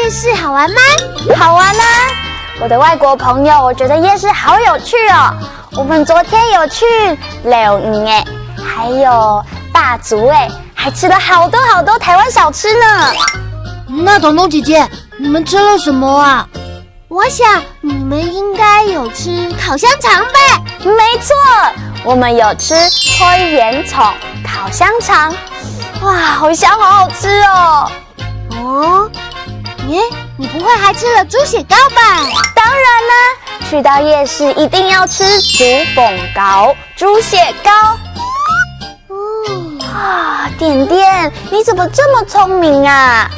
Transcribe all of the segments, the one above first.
夜市好玩吗？好玩啊！我的外国朋友，我觉得夜市好有趣哦。我们昨天有去柳营哎，还有大竹哎，还吃了好多好多台湾小吃呢。那彤彤姐姐，你们吃了什么啊？我想你们应该有吃烤香肠吧？没错，我们有吃推盐葱烤香肠，哇，好香，好好吃哦。哦，你不会还吃了猪血糕吧？当然啦，去到夜市一定要吃猪凤糕、猪血糕。点点，你怎么这么聪明啊？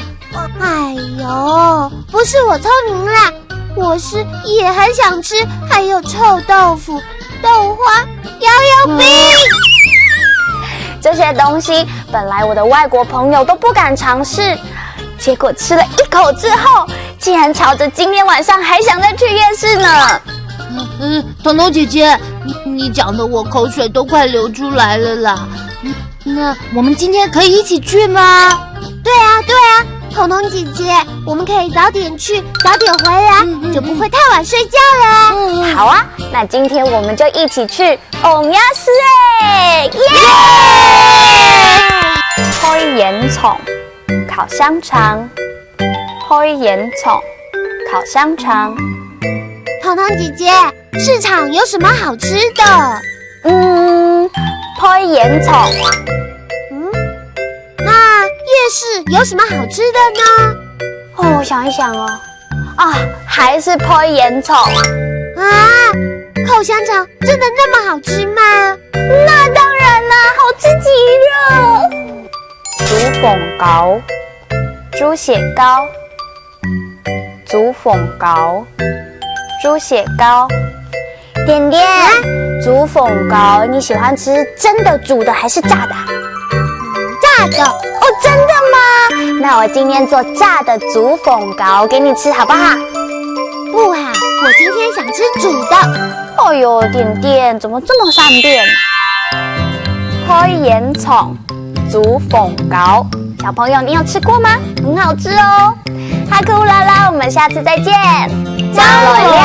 哎呦，不是我聪明啦，我是也很想吃，还有臭豆腐、豆花、摇摇冰。这些东西本来我的外国朋友都不敢尝试，结果吃了一口之后，竟然吵着今天晚上还想再去夜市呢。彤彤姐姐，你讲的我口水都快流出来了啦。那我们今天可以一起去吗？对啊，彤彤姐姐，我们可以早点去，早点回来，就不会太晚睡觉了。好啊，那今天我们就一起去欧亚斯哎，耶！推盐葱烤香肠，推盐葱烤香肠。彤彤姐姐，市场有什么好吃的？推盐葱。那夜市有什么好吃的呢？我想一想哦，还是推盐葱。烤香肠真的那么好吃吗？那当然啦，好吃极了。猪凤糕、猪血糕、猪凤糕、猪血糕。点点，猪凤糕你喜欢吃真的煮的还是炸的？炸的。哦，真的吗？那我今天做炸的猪凤糕给你吃好不好？不好，我今天想吃煮的。哎呦，点点怎么这么善变？推盐葱猪凤糕，小朋友你有吃过吗？很好吃哦。哈库啦啦，我们下次再见。张罗聊。